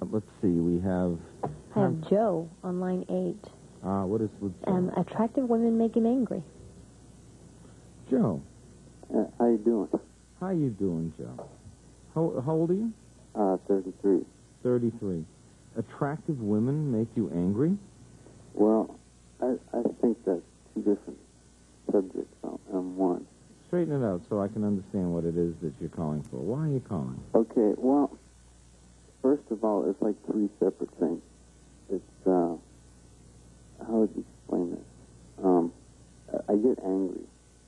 let's see, we have... I have Joe on line 8. What is with Joe? Attractive women make him angry. Joe. How you doing? How you doing, Joe? How old are you? 33. 33. Attractive women make you angry? Well, I think that's two different subjects on one. Straighten it out so I can understand what it is that you're calling for. Why are you calling? Okay, well, first of all, it's like three separate things. It's, how would you explain this? I get angry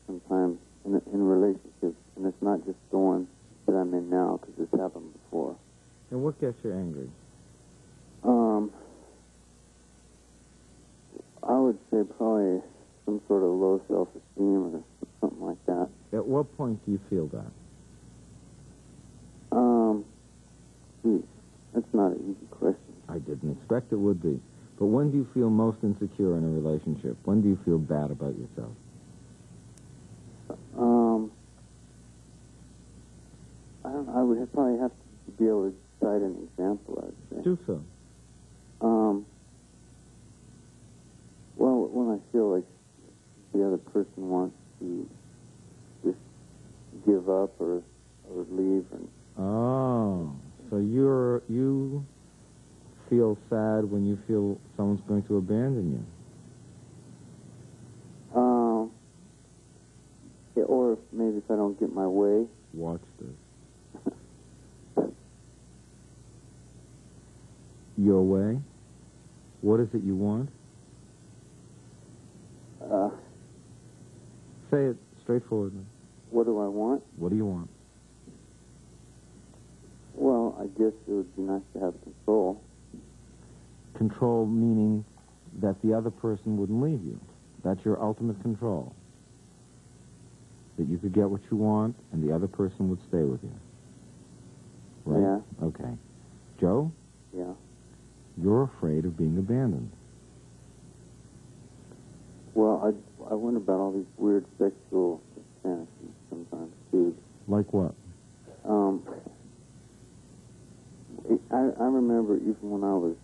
sometimes in relationships, and it's not just the one that I'm in now, because it's happened before. And what gets you angry? I would say probably some sort of low self-esteem or something like that. At what point do you feel that? Gee, that's not an easy question. I didn't expect it would be. But when do you feel most insecure in a relationship? When do you feel bad about yourself? I would probably have to be able to cite an example, I would say. Do so. Well, when I feel like the other person wants to just give up or leave. Oh, so you feel sad when you feel someone's going to abandon you? Yeah, or maybe if I don't get my way. Watch this. Your way? What is it you want? Say it straightforwardly. What do I want? What do you want? Well, I guess it would be nice to have control. Control meaning that the other person wouldn't leave you. That's your ultimate control. That you could get what you want and the other person would stay with you. Right? Yeah. Okay. Joe? Yeah. You're afraid of being abandoned. Well, I wonder about all these weird sexual fantasies sometimes, too. Like what? I remember even when I was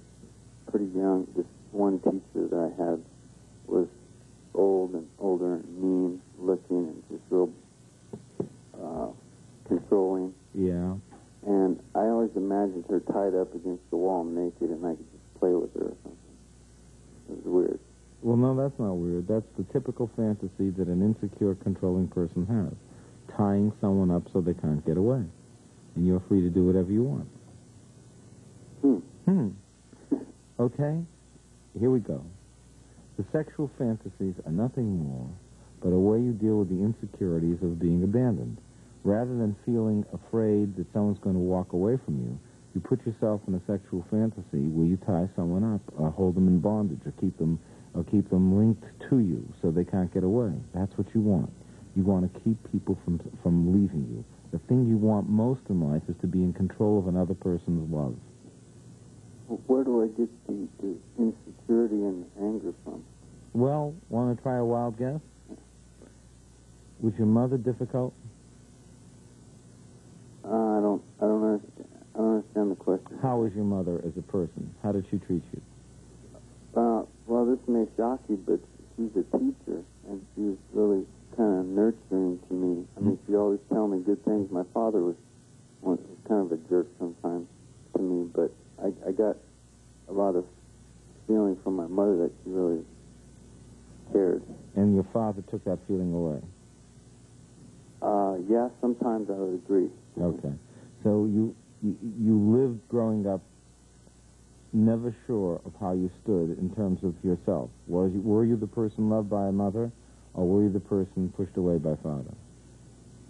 pretty young, this one teacher that I had was old and older and mean looking and just real controlling. Yeah. And I always imagined her tied up against the wall naked and I could just play with her or something. It was weird. Well, no, that's not weird. That's the typical fantasy that an insecure, controlling person has. Tying someone up so they can't get away. And you're free to do whatever you want. Okay? Here we go. The sexual fantasies are nothing more but a way you deal with the insecurities of being abandoned. Rather than feeling afraid that someone's going to walk away from you, you put yourself in a sexual fantasy where you tie someone up, or hold them in bondage, or keep them linked to you so they can't get away. That's what you want. You want to keep people from leaving you. The thing you want most in life is to be in control of another person's love. Where do I get the insecurity and anger from? Well, want to try a wild guess? Was your mother difficult? I don't understand the question. How was your mother as a person? How did she treat you? Well, this may shock you, but she's a teacher, and she was really kind of nurturing to me. I mean, she always tell me good things. My father was kind of a jerk sometimes to me, but I got a lot of feeling from my mother that she really cared. And your father took that feeling away? Yeah, sometimes I would agree. Okay. So you lived growing up never sure of how you stood in terms of yourself. Were you the person loved by a mother, or were you the person pushed away by father?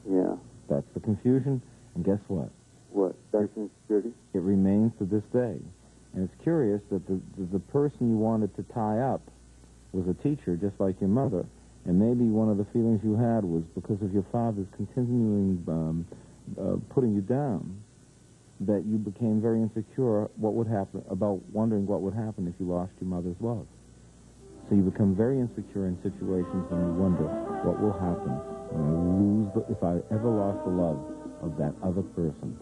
Yeah. That's the confusion, and guess what? What? That's insecurity? It remains to this day. And it's curious that the person you wanted to tie up was a teacher, just like your mother, and maybe one of the feelings you had was because of your father's continuing putting you down, that you became very insecure about wondering what would happen if you lost your mother's love. So you become very insecure in situations when you wonder what will happen when if I ever lost the love of that other person.